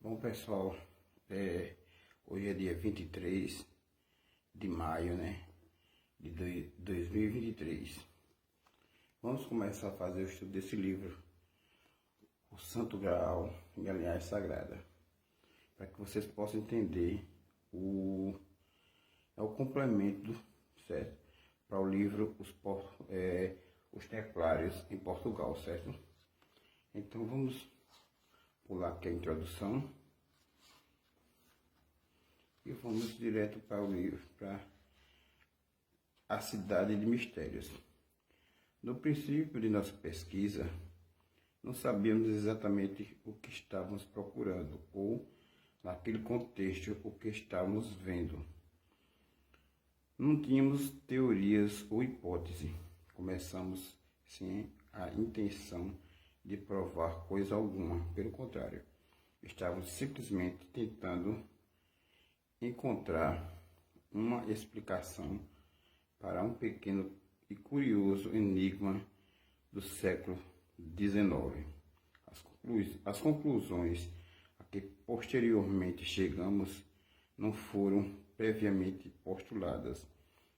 Bom, pessoal, hoje é dia 23 de maio, né, de 2023. Vamos começar a fazer o estudo desse livro, O Santo Graal e a Linhagem Sagrada, para que vocês possam entender o complemento, certo, para o livro Os Templários em Portugal, certo? Então vamos pular aqui a introdução e vamos direto para o livro, para a Cidade de Mistérios. No princípio de nossa pesquisa, não sabíamos exatamente o que estávamos procurando ou, naquele contexto, o que estávamos vendo. Não tínhamos teorias ou hipótese. Começamos sem a intenção de provar coisa alguma. Pelo contrário, estávamos simplesmente tentando encontrar uma explicação para um pequeno e curioso enigma do século XIX. As conclusões a que posteriormente chegamos não foram previamente postuladas.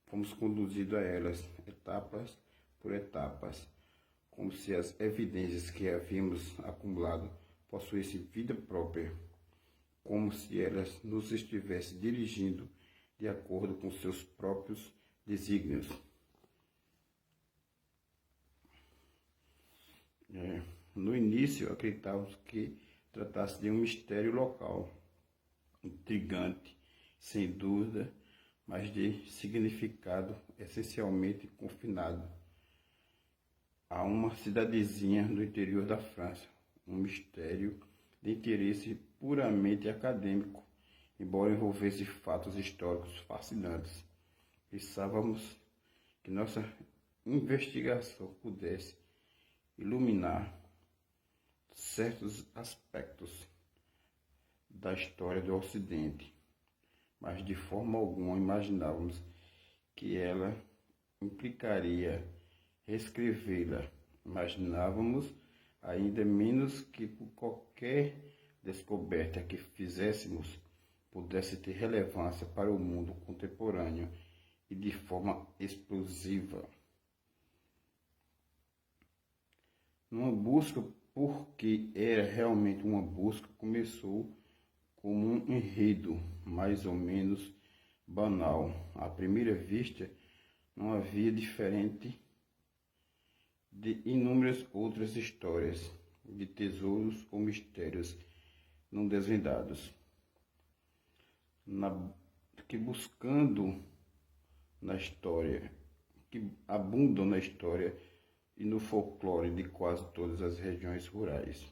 Fomos conduzidos a elas, etapas por etapas, como se as evidências que havíamos acumulado possuíssem vida própria, como se elas nos estivessem dirigindo de acordo com seus próprios desígnios. No início, acreditávamos que tratasse de um mistério local, intrigante, sem dúvida, mas de significado essencialmente confinado a uma cidadezinha do interior da França, um mistério de interesse puramente acadêmico, embora envolvesse fatos históricos fascinantes. Pensávamos que nossa investigação pudesse iluminar certos aspectos da história do Ocidente, mas de forma alguma imaginávamos que ela implicaria reescrevê-la. Imaginávamos ainda menos que por qualquer descoberta que fizéssemos pudesse ter relevância para o mundo contemporâneo e de forma explosiva. Uma busca, porque era realmente uma busca, começou como um enredo mais ou menos banal. À primeira vista, não havia diferente de inúmeras outras histórias de tesouros ou mistérios não desvendados, que buscando na história, que abundam na história e no folclore de quase todas as regiões rurais.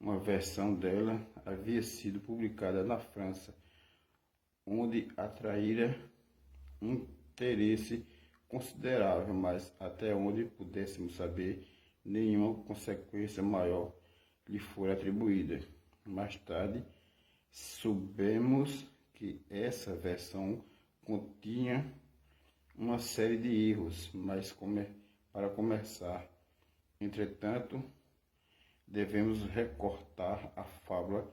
Uma versão dela havia sido publicada na França, onde atraíra um interesse considerável, mas até onde pudéssemos saber, nenhuma consequência maior lhe foi atribuída. Mais tarde, soubemos que essa versão continha uma série de erros, mas para começar, entretanto, devemos recortar a fábula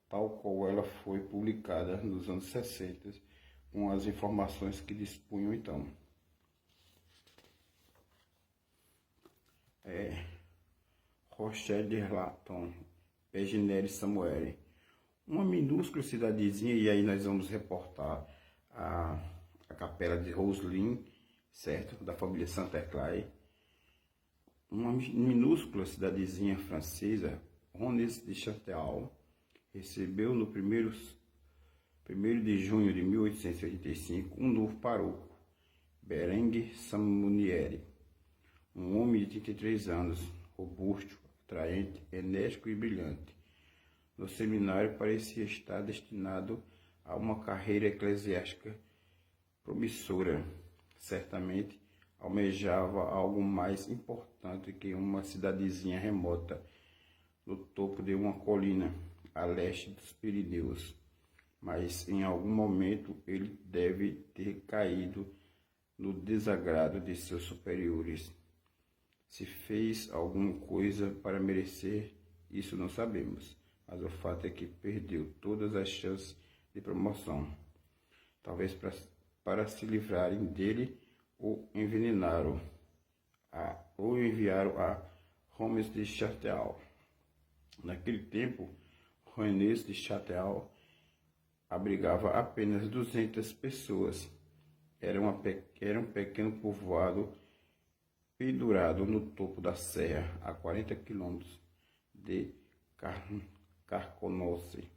tal qual ela foi publicada nos anos 60, com as informações que dispunham então. Rochelle de Laton, Peginelli Samuel, uma minúscula cidadezinha, e aí nós vamos reportar a capela de Roslin, certo, da família Saint-Éclair, uma minúscula cidadezinha francesa, Rones de Chantal, recebeu no 1º de junho de 1885 um novo pároco, Berengue Samunieri, um homem de 33 anos, robusto, atraente, enérgico e brilhante. No seminário parecia estar destinado a uma carreira eclesiástica promissora. Certamente almejava algo mais importante que uma cidadezinha remota no topo de uma colina a leste dos Pirineus. Mas em algum momento ele deve ter caído no desagrado de seus superiores. Se fez alguma coisa para merecer, isso não sabemos, mas o fato é que perdeu todas as chances de promoção. Talvez para se livrarem dele, o envenenaram ou enviaram a Rennes de Château. Naquele tempo, Rennes de Château abrigava apenas 200 pessoas. Era um pequeno povoado pendurado no topo da serra, a 40 quilômetros de Carconoce.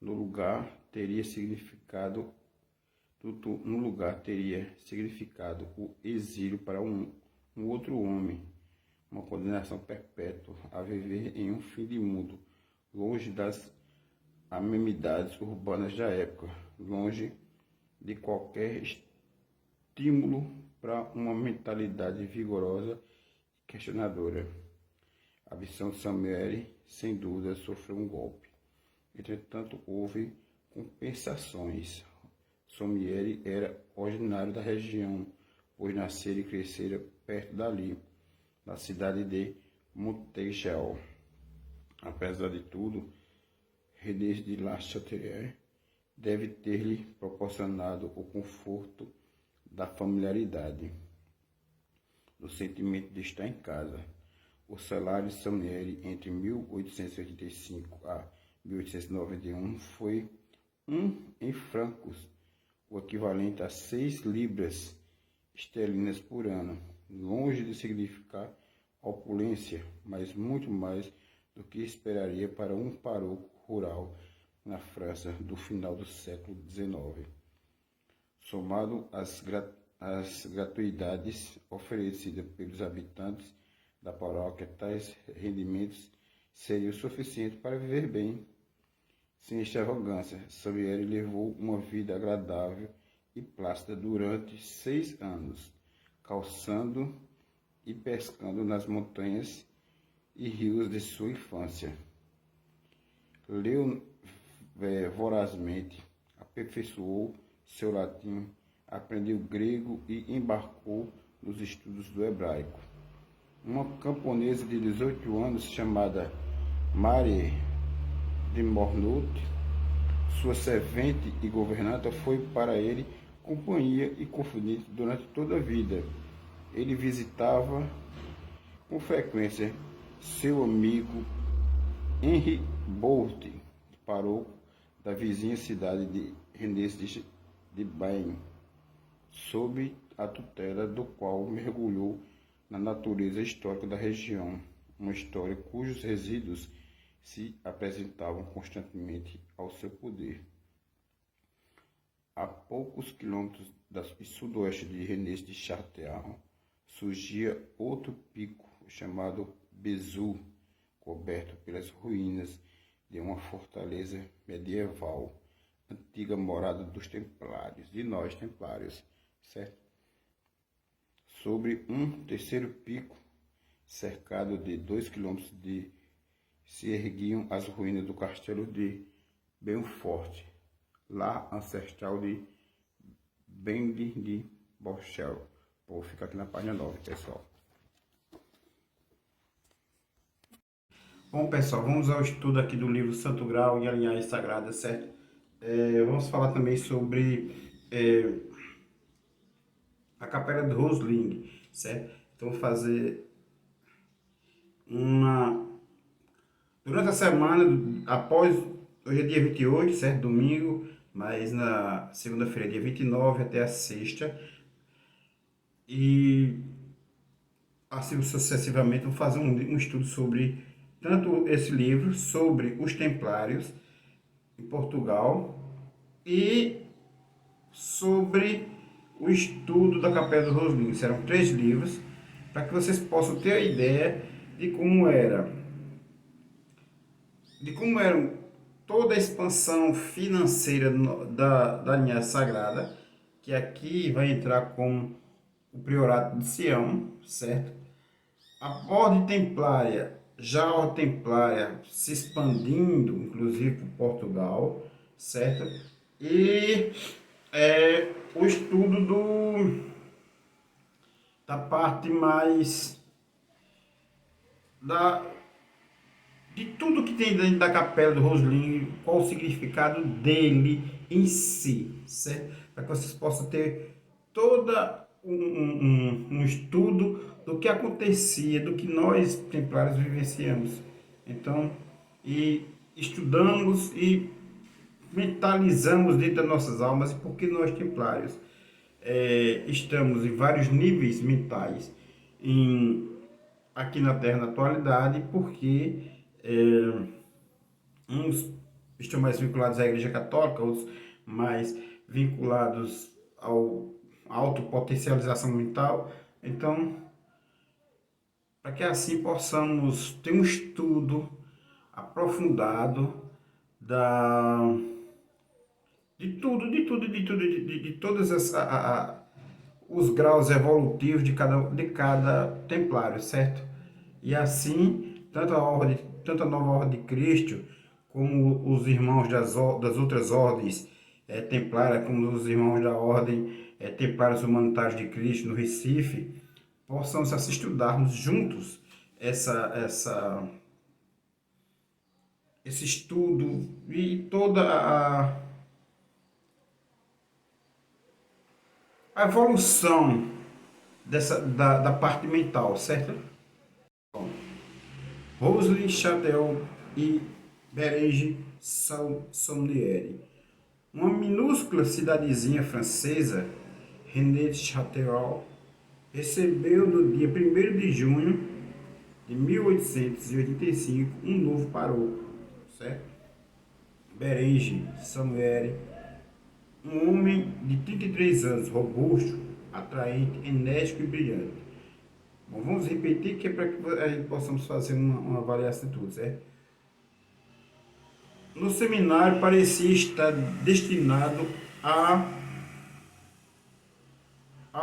No lugar teria significado o exílio para um outro homem, uma condenação perpétua a viver em um fim de mundo, longe das amenidades urbanas da época, longe de qualquer estímulo para uma mentalidade vigorosa e questionadora. A visão de Samuel, sem dúvida, sofreu um golpe. Entretanto, houve compensações. Samuel era originário da região, pois nascera e crescera perto dali, na cidade de Montégel. Apesar de tudo, Rennes de la Châtelleraie deve ter-lhe proporcionado o conforto da familiaridade, do sentimento de estar em casa. O salário de Samuel entre 1885 a 1891 foi em francos, o equivalente a 6 libras esterlinas por ano, longe de significar opulência, mas muito mais do que esperaria para um pároco rural na França do final do século XIX. Somado às gratuidades oferecidas pelos habitantes da paróquia, tais rendimentos seriam suficientes para viver bem, sem extravagância. Samuel levou uma vida agradável e plácida durante 6 anos, caçando e pescando nas montanhas e rios de sua infância. Leu vorazmente, aperfeiçoou seu latim, aprendeu grego e embarcou nos estudos do hebraico. Uma camponesa de 18 anos chamada Marie de Mornot, sua servente e governanta, foi para ele companhia e confidente durante toda a vida. Ele visitava com frequência seu amigo Henri Boult, pároco da vizinha cidade de Rennes de Bain, sob a tutela do qual mergulhou na natureza histórica da região, uma história cujos resíduos se apresentavam constantemente ao seu poder. A poucos quilômetros e sudoeste de Rennes de Château surgia outro pico chamado Bezout, coberto pelas ruínas de uma fortaleza medieval, antiga morada dos templários, de nós templários, certo? Sobre um terceiro pico, cercado de 2 quilômetros se erguiam as ruínas do castelo de Belfort, lá ancestral de Bende de Borchel. Vou ficar aqui na página 9, pessoal. Bom, pessoal, vamos ao estudo aqui do livro Santo Grau e a Linhagem Sagrada, certo? Vamos falar também sobre a Capela de Rosling, certo? Então, vou fazer durante a semana, hoje é dia 28, certo? Domingo, mas na segunda-feira é dia 29 até a sexta. E assim sucessivamente vou fazer um estudo sobre tanto esse livro, sobre os templários em Portugal e sobre o estudo da Capela do Rosling. Serão 3 livros para que vocês possam ter a ideia de como era toda a expansão financeira da linhagem sagrada, que aqui vai entrar com o Priorato de Sião, certo? A Ordem Templária, já a Ordem Templária se expandindo, inclusive por Portugal, certo? E o estudo da parte mais de tudo que tem dentro da capela do Roslin, qual o significado dele em si, certo? Para que vocês possam ter toda um estudo do que acontecia, do que nós templários vivenciamos. Então, e estudamos e mentalizamos dentro das nossas almas, e porque nós templários estamos em vários níveis mentais aqui na Terra na atualidade, porque uns estão mais vinculados à Igreja Católica, outros mais vinculados ao autopotencialização mental. Então, para que assim possamos ter um estudo aprofundado de todos os graus evolutivos de cada templário, certo? E assim, tanto a nova ordem de Cristo, como os irmãos das outras ordens templárias, como os irmãos da ordem Templários Humanitários de Cristo no Recife, possamos assim estudarmos juntos esse estudo e toda a evolução da parte mental, certo? Bom, Rosalie Chatel e Berengue Saunieri. Uma minúscula cidadezinha francesa, René de Châteauroux, recebeu no dia 1º de junho de 1885 um novo paroco, certo? Berengue Saunieri, um homem de 33 anos, robusto, atraente, enérgico e brilhante. Bom, vamos repetir que é para que possamos fazer uma avaliação de tudo, certo? No seminário parecia estar destinado a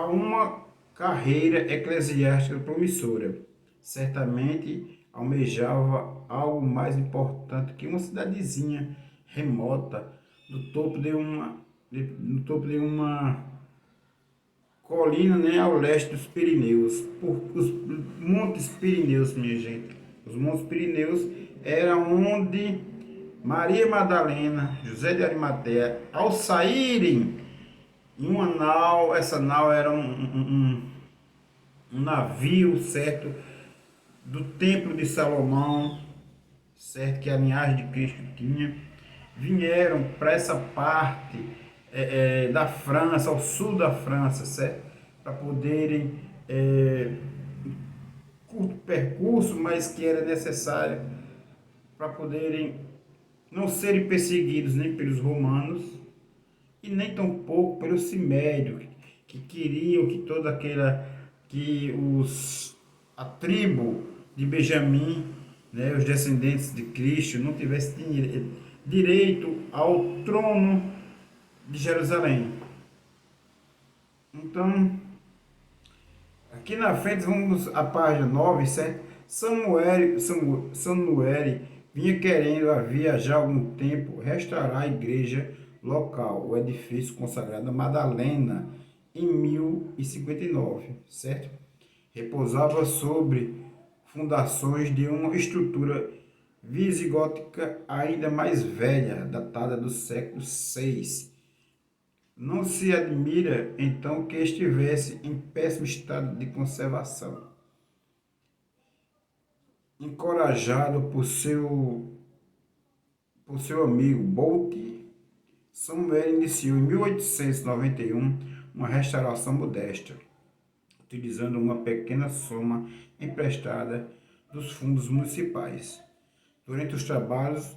uma carreira eclesiástica promissora. Certamente almejava algo mais importante que uma cidadezinha remota no topo de uma colina, né, ao leste dos Pirineus. Os Montes Pirineus, minha gente. Os Montes Pirineus eram onde Maria Madalena, José de Arimateia, ao saírem em uma nau, essa nau era um navio, certo, do Templo de Salomão, certo, que a linhagem de Cristo tinha, vieram para essa parte da França, ao sul da França, certo, para poderem curto percurso, mas que era necessário para poderem não serem perseguidos nem pelos romanos e nem tampouco pelos cimédios, que queriam que a tribo de Benjamim, né, os descendentes de Cristo, não tivessem direito ao trono de Jerusalém. Então, aqui na frente vamos à página 9, certo? Samuel vinha querendo, havia já algum tempo, restaurar a igreja local, o edifício consagrado a Madalena, em 1059, certo? Repousava sobre fundações de uma estrutura visigótica ainda mais velha, datada do século VI. Não se admira, então, que estivesse em péssimo estado de conservação. Encorajado por seu amigo Bolt, Samuel iniciou em 1891 uma restauração modesta, utilizando uma pequena soma emprestada dos fundos municipais. Durante os trabalhos,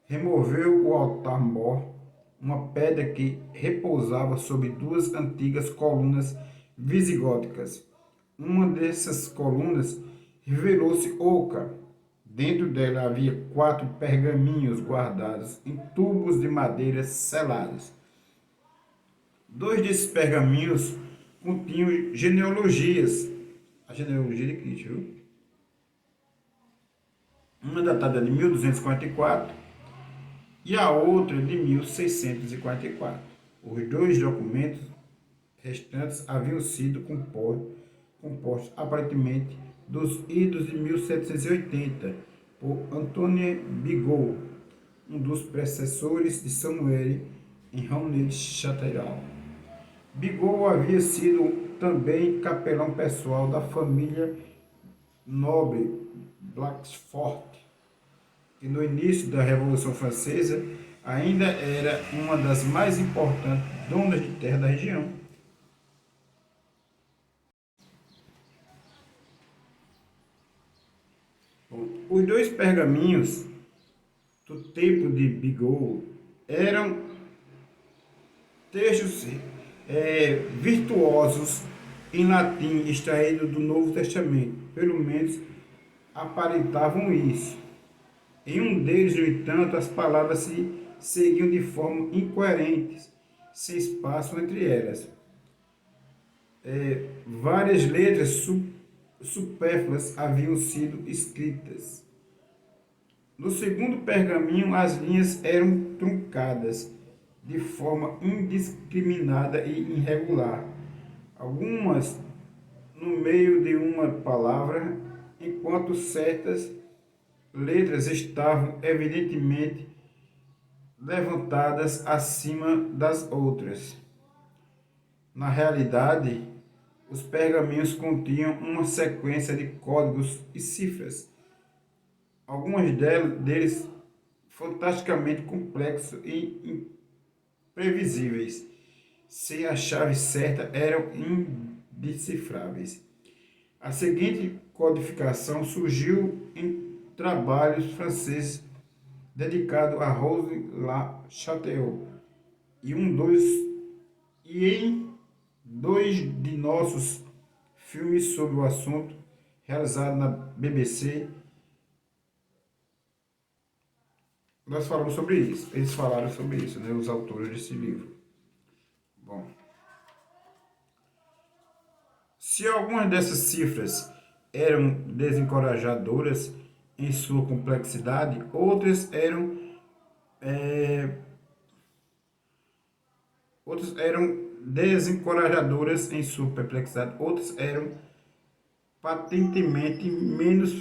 removeu o altar-mor, uma pedra que repousava sobre duas antigas colunas visigóticas. Uma dessas colunas revelou-se oca. Dentro dela havia 4 pergaminhos guardados em tubos de madeira selados. 2 desses pergaminhos continham genealogias, a genealogia de Cristo, viu? Uma datada de 1244 e a outra de 1644. Os 2 documentos restantes haviam sido compostos aparentemente dos idos de 1780 por Antoine Bigot, um dos predecessores de Samuel em Romney-Châtellerault. Bigot havia sido também capelão pessoal da família nobre Blancfort, que no início da Revolução Francesa ainda era uma das mais importantes donas de terra da região. Os dois pergaminhos do tempo de Bigot eram textos virtuosos em latim extraídos do Novo Testamento, pelo menos aparentavam isso. Em um deles, no entanto, as palavras se seguiam de forma incoerente, sem espaço entre elas. Várias letras supérfluas haviam sido escritas. No segundo pergaminho, as linhas eram truncadas de forma indiscriminada e irregular, algumas no meio de uma palavra, enquanto certas letras estavam evidentemente levantadas acima das outras. Na realidade, os pergaminhos continham uma sequência de códigos e cifras, alguns deles fantasticamente complexos e imprevisíveis. Sem a chave certa, eram indecifráveis. A seguinte codificação surgiu em trabalhos franceses dedicados a Rose La Château e em dois de nossos filmes sobre o assunto, realizados na BBC. Nós falamos sobre isso, eles falaram sobre isso, né, os autores desse livro. Bom, se algumas dessas cifras eram desencorajadoras em sua complexidade, outras eram desencorajadoras em sua perplexidade, outras eram patentemente menos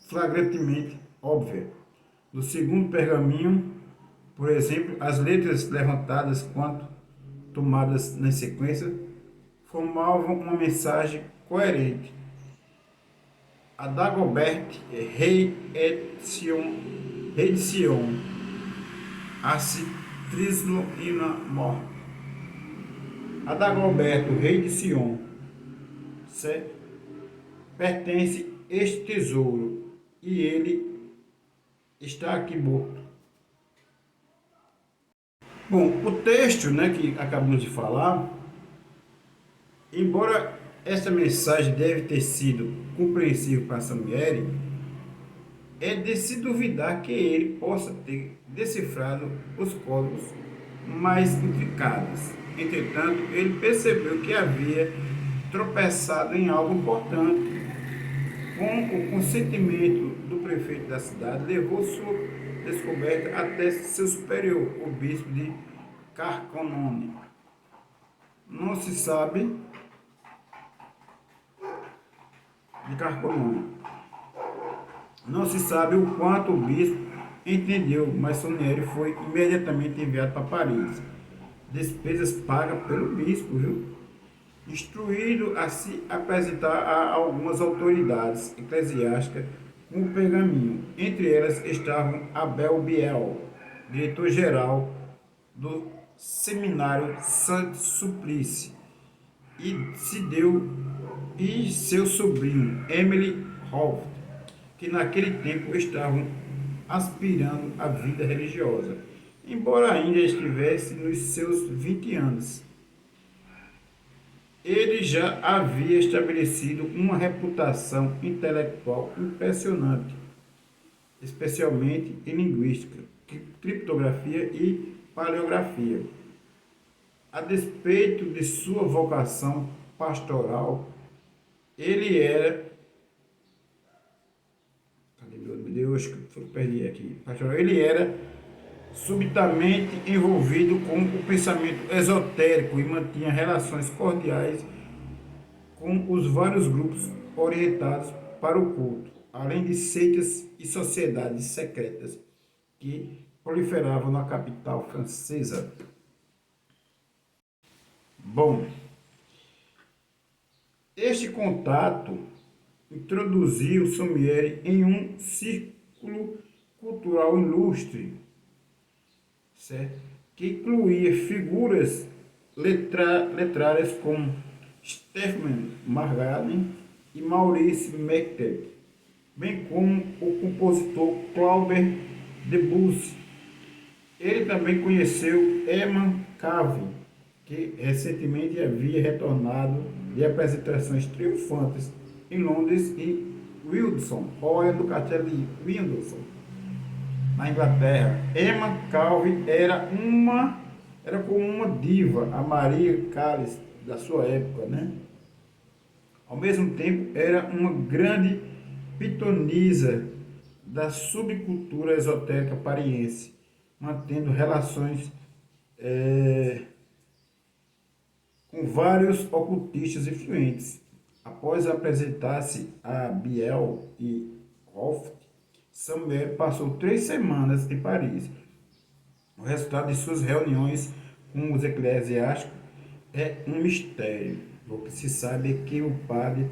flagrantemente óbvias. No segundo pergaminho, por exemplo, as letras levantadas quanto tomadas na sequência formavam uma mensagem coerente. A Dagobert, rei de Sion, a Citrislo e na morte. A Dagoberto, rei de Sion, pertence este tesouro, e ele está aqui morto. Bom, o texto, né, que acabamos de falar, embora essa mensagem deve ter sido compreensível para Samuel, é de se duvidar que ele possa ter decifrado os códigos mais intricados. Entretanto, ele percebeu que havia tropeçado em algo importante. Com o consentimento do prefeito da cidade, levou sua descoberta até seu superior, o bispo de Carcassonne. Não se sabe Não se sabe o quanto o bispo entendeu, mas Samuel foi imediatamente enviado para Paris. Despesas pagas pelo bispo, viu? Instruído a se apresentar a algumas autoridades eclesiásticas com o pergaminho. Entre elas estavam Abel Biel, diretor-geral do Seminário Saint-Sulpice, e seu sobrinho, Emily Holt, que naquele tempo estavam aspirando à vida religiosa, embora ainda estivesse nos seus 20 anos. Ele já havia estabelecido uma reputação intelectual impressionante, especialmente em linguística, criptografia e paleografia. A despeito de sua vocação pastoral, ele era subitamente envolvido com o pensamento esotérico e mantinha relações cordiais com os vários grupos orientados para o culto. além de seitas e sociedades secretas que proliferavam na capital francesa. Bom, este contato introduziu Salieri em um círculo cultural ilustre, certo? Que incluía figuras letrárias como Stephen Margolin e Maurice Mectet, bem como o compositor Claude Debussy. Ele também conheceu Emma Cave, que recentemente havia retornado de apresentações triunfantes em Londres e Windsor, Royal do Castelo de Windsor, na Inglaterra. Emma Cave era como uma diva, a Maria Callas da sua época, né? Ao mesmo tempo, era uma grande pitonisa da subcultura esotérica pariense, mantendo relações com vários ocultistas influentes. Após apresentar-se a Biel e Hoft, Samuel passou 3 semanas em Paris. O resultado de suas reuniões com os eclesiásticos é um mistério. O que se sabe é que o padre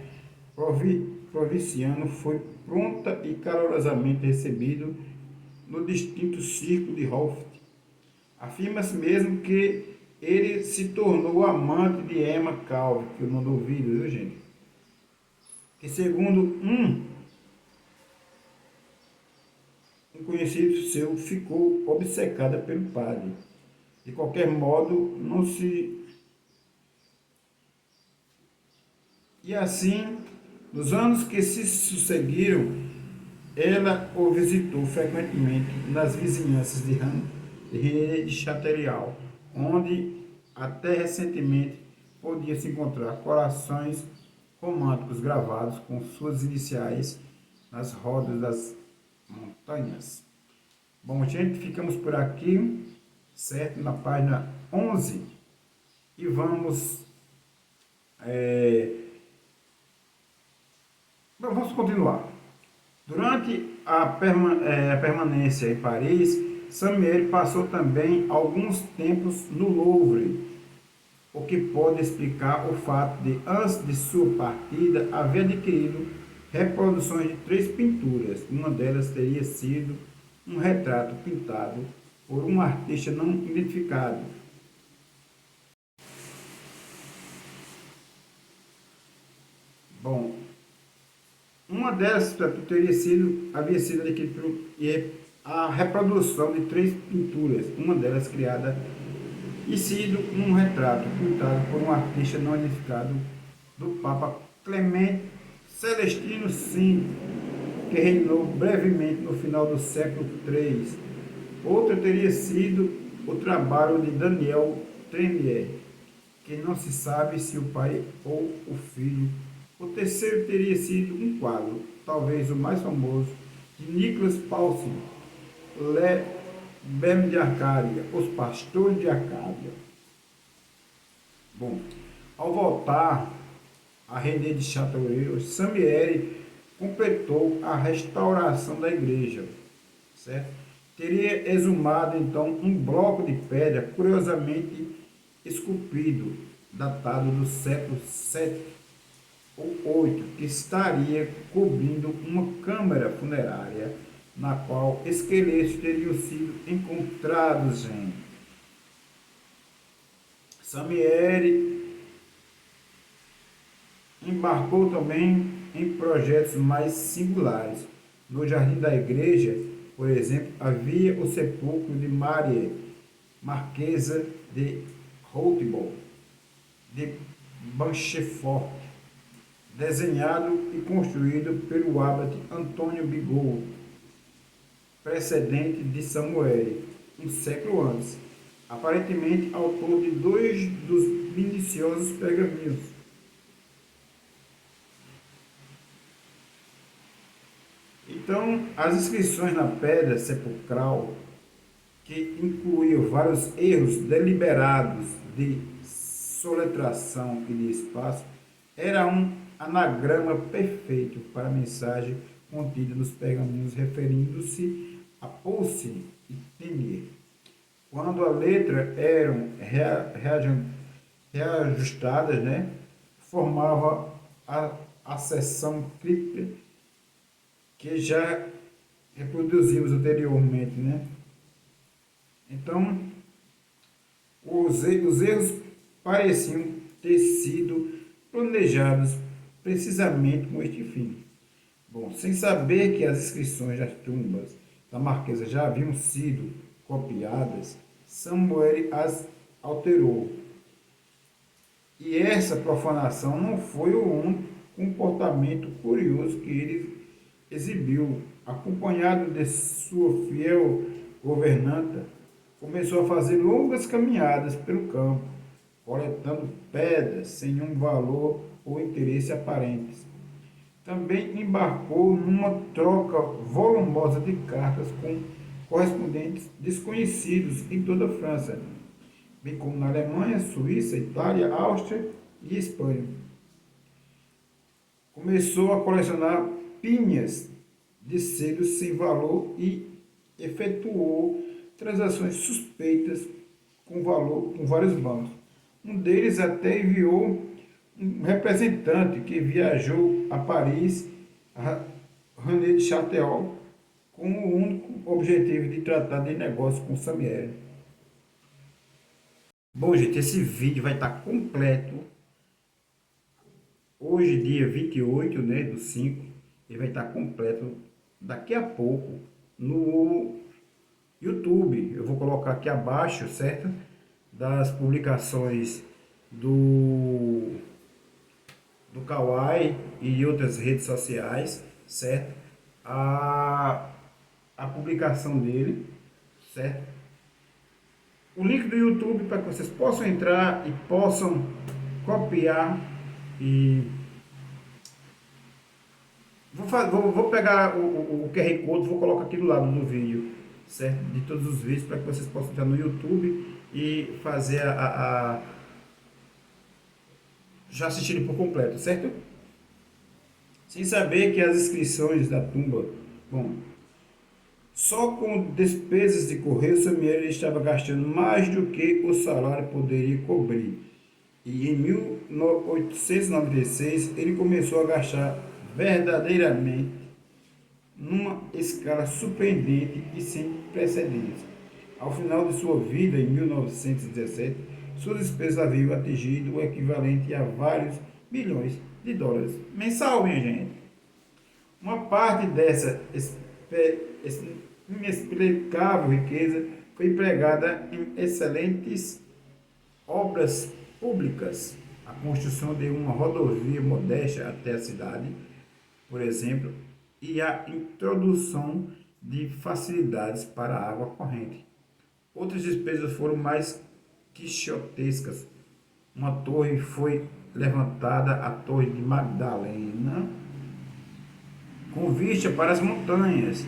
provinciano foi pronta e calorosamente recebido no distinto círculo de Hoft. Afirma-se mesmo que ele se tornou amante de Emma Cave, que eu não duvido, viu, gente? Que segundo um conhecido seu, ficou obcecada pelo padre. De qualquer modo, não se... E assim, nos anos que se sucederam, ela o visitou frequentemente nas vizinhanças de René de Chateaubriand, onde até recentemente podia-se encontrar corações românticos gravados com suas iniciais nas rodas das montanhas. Bom, gente, ficamos por aqui, certo? Na página 11 e vamos continuar. Durante a permanência em Paris, Salieri passou também alguns tempos no Louvre, o que pode explicar o fato de, antes de sua partida, haver adquirido reproduções de 3 pinturas. Uma delas teria sido um retrato pintado por um artista não identificado. Bom, uma delas havia sido adquirida a reprodução de 3 pinturas, uma delas criada e sido um retrato pintado por um artista não identificado do Papa Clemente Celestino V, que reinou brevemente no final do século III. Outra teria sido o trabalho de Daniel Tremblay, que não se sabe se o pai ou o filho. O terceiro teria sido um quadro, talvez o mais famoso, de Nicolas Poussin, Le Bem de Arcádia, Os Pastores de Arcádia. Bom, ao voltar a René de Chateaubriand, Salieri completou a restauração da igreja, certo? Teria exumado então um bloco de pedra curiosamente esculpido, datado do século VII ou VIII, que estaria cobrindo uma câmara funerária na qual esqueletos teriam sido encontrados. Salieri embarcou também em projetos mais singulares. No jardim da igreja, por exemplo, havia o sepulcro de Maria, Marquesa de Rothschild, de Blanchefort, desenhado e construído pelo abade Antônio Bigot, precedente de Salieri, um século antes, aparentemente autor de 2 dos minuciosos pergaminhos. Então, as inscrições na pedra sepulcral, que incluíam vários erros deliberados de soletração e de espaço, era um anagrama perfeito para a mensagem contida nos pergaminhos referindo-se a Poussin e Tenier. Quando a letra eram reajustadas, né, formava a seção cripta que já reproduzimos anteriormente, né? Então, os erros pareciam ter sido planejados precisamente com este fim. Bom, sem saber que as inscrições das tumbas da Marquesa já haviam sido copiadas, Samuel as alterou. E essa profanação não foi o único comportamento curioso que ele exibiu. Acompanhado de sua fiel governanta, começou a fazer longas caminhadas pelo campo, coletando pedras sem nenhum valor ou interesse aparentes. Também embarcou numa troca volumosa de cartas com correspondentes desconhecidos em toda a França, bem como na Alemanha, Suíça, Itália, Áustria e Espanha. Começou a colecionar pinhas de selos sem valor e efetuou transações suspeitas com vários bancos. Um deles até enviou um representante que viajou a Paris, a René de Chatillon, com o único objetivo de tratar de negócio com Samuel. Bom, gente, esse vídeo vai estar completo hoje, dia 28, né, do 5. Ele vai estar completo daqui a pouco no YouTube. Eu vou colocar aqui abaixo, certo? Das publicações do Kawaii e outras redes sociais, certo? A publicação dele, certo? O link do YouTube para que vocês possam entrar e possam copiar e vou pegar o QR Code, vou colocar aqui do lado do vídeo, certo? De todos os vídeos para que vocês possam entrar no YouTube e fazer já assistirem por completo, certo? Sem saber que as inscrições da tumba, bom, só com despesas de correio, Samuel estava gastando mais do que o salário poderia cobrir. E em 1896 ele começou a gastar verdadeiramente numa escala surpreendente e sem precedentes. Ao final de sua vida, em 1917, suas despesas haviam atingido o equivalente a vários milhões de dólares mensal, minha gente. Uma parte dessa inexplicável riqueza foi empregada em excelentes obras públicas, a construção de uma rodovia modesta até a cidade, por exemplo, e a introdução de facilidades para a água corrente. Outras despesas foram mais quixotescas. Uma torre foi levantada, a Torre de Magdalena, com vista para as montanhas.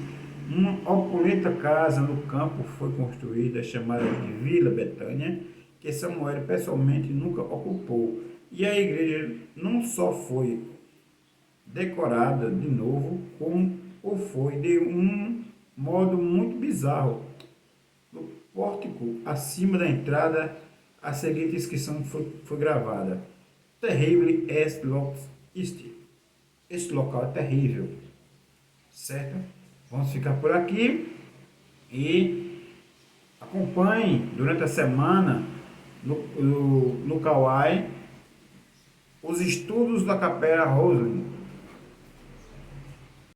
Uma opulenta casa no campo foi construída, chamada de Vila Betânia, que Samuel pessoalmente nunca ocupou. E a igreja não só foi decorada de novo, como o foi de um modo muito bizarro. No pórtico, acima da entrada, a seguinte inscrição foi gravada: Terrible est loc isti. Este local é terrível. Certo? Vamos ficar por aqui e acompanhe durante a semana no Kawaii os estudos da Capela Roslin.